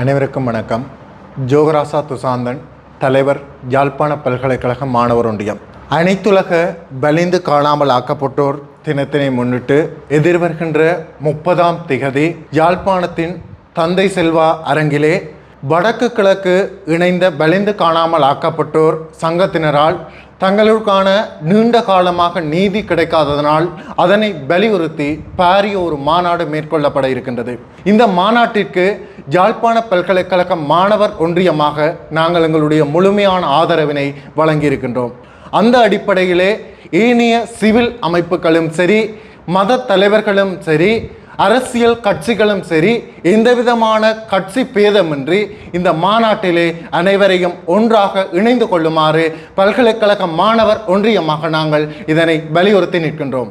அனைவருக்கும் வணக்கம். ஜோகராசா துசாந்தன், தலைவர், யாழ்ப்பாண பல்கலைக்கழக மாணவர் ஒன்றியம். அனைத்துலக வலிந்து காணாமல் ஆக்கப்பட்டோர் தினத்தினை முன்னிட்டு எதிர்வருகின்ற 30ஆம் திகதி யாழ்ப்பாணத்தின் தந்தை செல்வா அரங்கிலே வடக்கு கிழக்கு இணைந்த வலிந்து காணாமல் ஆக்கப்பட்டோர் சங்கத்தினரால் தங்களுக்கான நீண்ட காலமாக நீதி கிடைக்காததனால் அதனை வலியுறுத்தி பாரிய ஒரு மாநாடு மேற்கொள்ளப்பட இருக்கின்றது. இந்த மாநாட்டிற்கு யாழ்ப்பாண பல்கலைக்கழக மாணவர் ஒன்றியமாக நாங்கள் எங்களுடைய முழுமையான ஆதரவினை வழங்கியிருக்கின்றோம். அந்த அடிப்படையிலே ஏனைய சிவில் அமைப்புகளும் சரி, மத தலைவர்களும் சரி, அரசியல் கட்சிகளும் சரி, எந்தவிதமான கட்சி பேதமின்றி இந்த மாநாட்டிலே அனைவரையும் ஒன்றாக இணைந்து கொள்ளுமாறு பல்கலைக்கழக மாணவர் ஒன்றியமாக நாங்கள் இதனை வலியுறுத்தி நிற்கின்றோம்.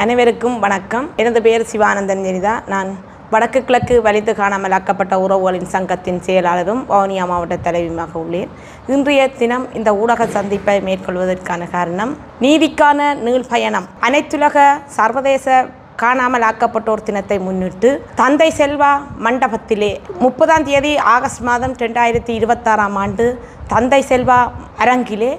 அனைவருக்கும் வணக்கம். எனது பெயர் சிவானந்தன் ஜெனிதா. நான் வடக்கு கிழக்கு வலிந்து காணாமல் ஆக்கப்பட்ட உறவுகளின் சங்கத்தின் செயலாளரும் வவுனியா மாவட்ட தலைவியுமாக உள்ளேன். இன்றைய தினம் இந்த ஊடக சந்திப்பை மேற்கொள்வதற்கான காரணம், நீதிக்கான நீள்பயணம் அனைத்துலக சர்வதேச காணாமல் ஆக்கப்பட்டோர் தினத்தை முன்னிட்டு தந்தை செல்வா மண்டபத்திலே 30ஆம் தேதி ஆகஸ்ட் மாதம் 2026ஆம் ஆண்டு தந்தை செல்வா அரங்கிலே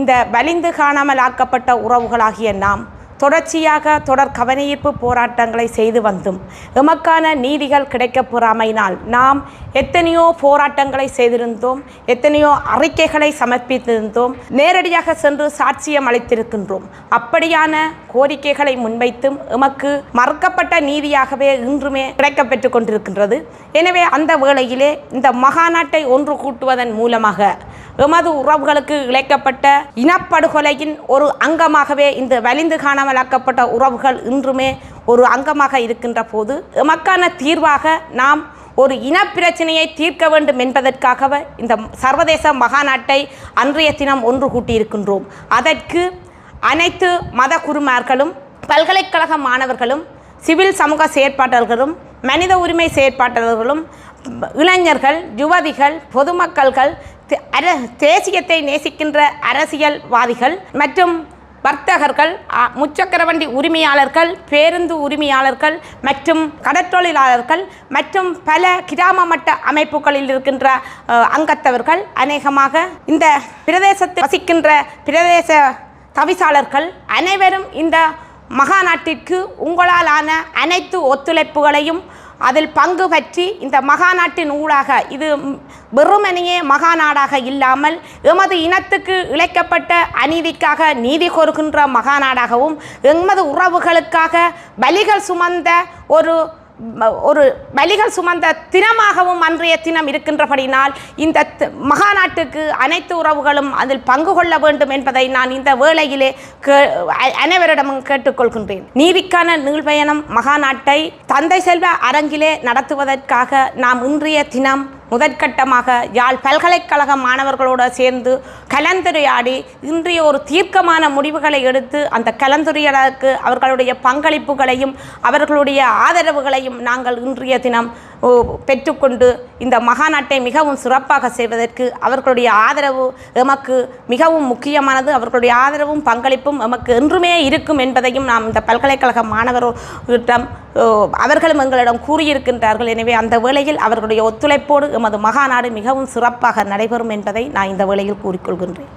இந்த வலிந்து காணாமல் ஆக்கப்பட்ட உறவுகளாகிய நாம் தொடர்ச்சியாக தொடர் கவனஈர்ப்பு போராட்டங்களை செய்து வந்தும் எமக்கான நீதிகள் கிடைக்கப் பெறாமையினால் நாம் எத்தனையோ போராட்டங்களை செய்திருந்தோம், எத்தனையோ அறிக்கைகளை சமர்ப்பித்திருந்தோம், நேரடியாக சென்று சாட்சியம் அளித்திருக்கின்றோம். அப்படியான கோரிக்கைகளை முன்வைத்தும் எமக்கு மறுக்கப்பட்ட நீதியாகவே இன்றுமே கிடைக்கப்பெற்று கொண்டிருக்கின்றது. எனவே அந்த வேளையிலே இந்த மகாநாட்டை ஒன்று கூட்டுவதன் மூலமாக எமது உறவுகளுக்கு இழைக்கப்பட்ட இனப்படுகொலையின் ஒரு அங்கமாகவே இந்த வலிந்து காணாமலாக்கப்பட்ட உறவுகள் இன்றுமே ஒரு அங்கமாக இருக்கின்ற போது எமக்கான தீர்வாக நாம் ஒரு இனப்பிரச்சனையை தீர்க்க வேண்டும் என்பதற்காகவே இந்த சர்வதேச மகாநாட்டை அன்றைய தினம் ஒன்று கூட்டியிருக்கின்றோம். அதற்கு அனைத்து மத குருமார்களும், பல்கலைக்கழக மாணவர்களும், சிவில் சமூக செயற்பாட்டாளர்களும், மனித உரிமை செயற்பாட்டாளர்களும், இளைஞர்கள், யுவதிகள், பொதுமக்கள்கள், தேசியத்தை நேசிக்கின்ற அரசியல்வாதிகள் மற்றும் வர்த்தகர்கள், முச்சக்கர வண்டி உரிமையாளர்கள், பேருந்து உரிமையாளர்கள் மற்றும் கடற்றொழிலாளர்கள் மற்றும் பல கிராம மட்ட அமைப்புகளில் இருக்கின்ற அங்கத்தவர்கள், அநேகமாக இந்த பிரதேசத்தில் வசிக்கின்ற பிரதேச தவிசாளர்கள் அனைவரும் இந்த மகாநாட்டிற்கு உங்களாலான அனைத்து ஒத்துழைப்புகளையும் அதில் பங்கு பற்றி இந்த மகாநாட்டின் ஊடாக இது வெறுமனையே மகாநாடாக இல்லாமல் எமது இனத்துக்கு இழைக்கப்பட்ட அநீதிக்காக நீதி கோருகின்ற மகாநாடாகவும் எமது உறவுகளுக்காக பலிகள் சுமந்த ஒரு பலிகள் சுமந்த தினமாகவும் அன்றைய தினம் இருக்கின்றபடினால் இந்த மகாநாட்டுக்கு அனைத்து உறவுகளும் அதில் பங்கு கொள்ள வேண்டும் என்பதை நான் இந்த வேளையிலே அனைவரிடமும் கேட்டுக்கொள்கின்றேன். நீதிக்கான நீள்பயணம் மகாநாட்டை தந்தை செல்வா அரங்கிலே நடத்துவதற்காக நாம் இன்றைய தினம் முதற்கட்டமாக யாழ் பல்கலைக்கழக மாணவர்களோடு சேர்ந்து கலந்துரையாடி இன்றைய ஒரு தீர்க்கமான முடிவுகளை எடுத்து அந்த கலந்துரையாடலுக்கு அவர்களுடைய பங்களிப்புகளையும் அவர்களுடைய ஆதரவுகளையும் நாங்கள் இன்றைய தினம் பெற்றுக்கொண்டு இந்த மகாநாட்டை மிகவும் சிறப்பாக செய்வதற்கு அவர்களுடைய ஆதரவு எமக்கு மிகவும் முக்கியமானது. அவர்களுடைய ஆதரவும் பங்களிப்பும் எமக்கு என்றுமே இருக்கும் என்பதையும் நாம் இந்த பல்கலைக்கழக மாணவர்களிடம் அவர்களும் எங்களிடம் கூறியிருக்கின்றார்கள். எனவே அந்த வேளையில் அவர்களுடைய ஒத்துழைப்போடு எமது மகாநாடு மிகவும் சிறப்பாக நடைபெறும் என்பதை நான் இந்த வேளையில் கூறிக்கொள்கின்றேன்.